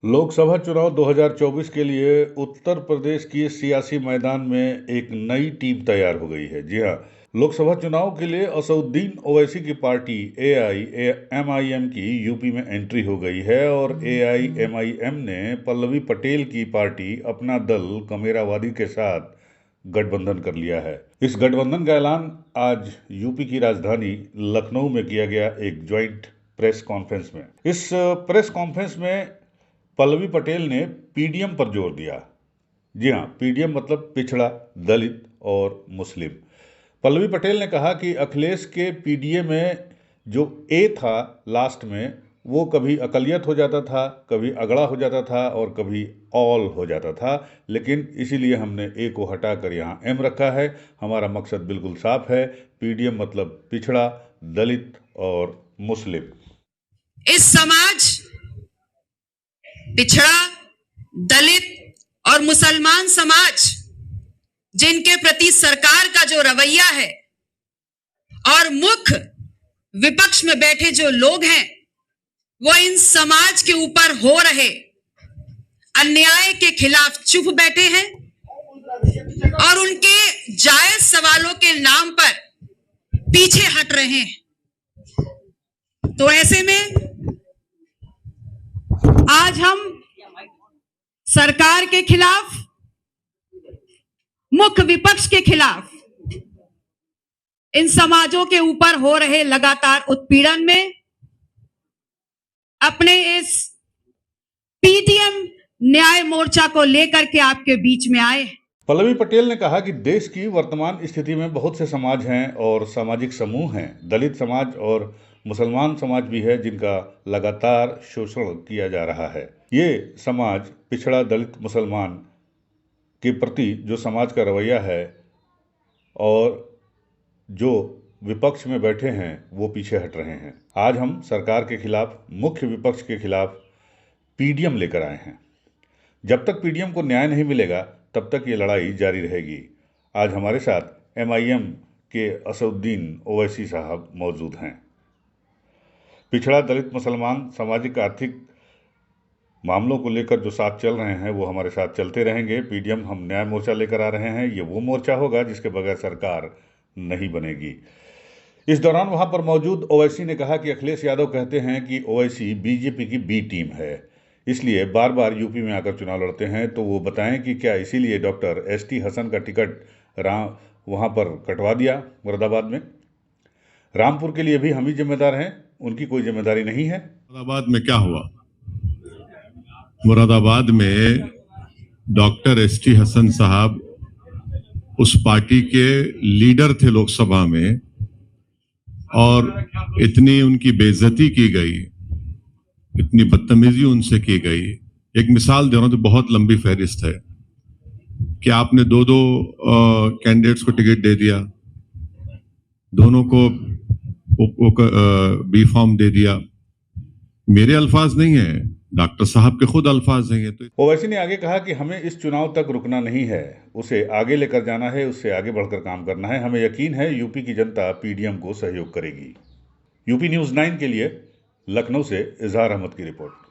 लोकसभा चुनाव 2024 के लिए उत्तर प्रदेश की सियासी मैदान में एक नई टीम तैयार हो गई है। जी हाँ, लोकसभा चुनाव के लिए असदुद्दीन ओवैसी की पार्टी एआईएमआईएम की यूपी में एंट्री हो गई है और एआईएमआईएम ने पल्लवी पटेल की पार्टी अपना दल कमेरावादी के साथ गठबंधन कर लिया है। इस गठबंधन का ऐलान आज यूपी की राजधानी लखनऊ में किया गया एक ज्वाइंट प्रेस कॉन्फ्रेंस में। इस प्रेस कॉन्फ्रेंस में पल्लवी पटेल ने पीडीएम पर जोर दिया। जी हाँ, पीडीएम मतलब पिछड़ा, दलित और मुस्लिम। पल्लवी पटेल ने कहा कि अखिलेश के पीडीए में जो ए था लास्ट में, वो कभी अकलियत हो जाता था, कभी अगड़ा हो जाता था और कभी ऑल हो जाता था, लेकिन इसीलिए हमने ए को हटाकर यहाँ एम रखा है। हमारा मकसद बिल्कुल साफ है, पीडीएम मतलब पिछड़ा, दलित और मुस्लिम। इस समाज पिछड़ा, दलित और मुसलमान समाज जिनके प्रति सरकार का जो रवैया है और मुख्य विपक्ष में बैठे जो लोग हैं, वो इन समाज के ऊपर हो रहे अन्याय के खिलाफ चुप बैठे हैं और उनके जायज सवालों के नाम पर पीछे हट रहे हैं। तो ऐसे में आज हम सरकार के खिलाफ, मुख्य विपक्ष के खिलाफ, इन समाजों के ऊपर हो रहे लगातार उत्पीड़न में अपने इस पीडीएम न्याय मोर्चा को लेकर के आपके बीच में आए। पल्लवी पटेल ने कहा कि देश की वर्तमान स्थिति में बहुत से समाज हैं और सामाजिक समूह हैं, दलित समाज और मुसलमान समाज भी है, जिनका लगातार शोषण किया जा रहा है। ये समाज पिछड़ा, दलित, मुसलमान के प्रति जो समाज का रवैया है और जो विपक्ष में बैठे हैं वो पीछे हट रहे हैं। आज हम सरकार के खिलाफ, मुख्य विपक्ष के खिलाफ पीडीएम लेकर आए हैं। जब तक पीडीएम को न्याय नहीं मिलेगा तब तक ये लड़ाई जारी रहेगी। आज हमारे साथ एमआईएम के असदुद्दीन ओवैसी साहब मौजूद हैं। पिछड़ा, दलित, मुसलमान, सामाजिक आर्थिक मामलों को लेकर जो साथ चल रहे हैं वो हमारे साथ चलते रहेंगे। पीडीएम हम न्याय मोर्चा लेकर आ रहे हैं। ये वो मोर्चा होगा जिसके बगैर सरकार नहीं बनेगी। इस दौरान वहां पर मौजूद ओवैसी ने कहा कि अखिलेश यादव कहते हैं कि ओवैसी बीजेपी की बी टीम है, इसलिए बार बार यूपी में आकर चुनाव लड़ते हैं। तो वो बताएं कि क्या इसीलिए डॉक्टर एसटी हसन का टिकट वहां पर कटवा दिया मुरादाबाद में। रामपुर के लिए भी हम ही जिम्मेदार हैं, उनकी कोई जिम्मेदारी नहीं है। मुरादाबाद में क्या हुआ? मुरादाबाद में डॉक्टर एसटी हसन साहब उस पार्टी के लीडर थे लोकसभा में और इतनी उनकी बेइज्जती की गई, इतनी बदतमीजी उनसे की गई। एक मिसाल दे रहा हूं, तो बहुत लंबी फहरिस्त है कि आपने दो कैंडिडेट्स को टिकट दे दिया, दोनों को बी फॉर्म दे दिया। मेरे अल्फाज नहीं है, डॉक्टर साहब के खुद अल्फाज हैं ये। तो ओवैसी ने आगे कहा कि हमें इस चुनाव तक रुकना नहीं है, उसे आगे लेकर जाना है, उससे आगे बढ़कर काम करना है। हमें यकीन है यूपी की जनता पीडीएम को सहयोग करेगी। यूपी न्यूज़ 9 के लिए लखनऊ से इजहार अहमद की रिपोर्ट।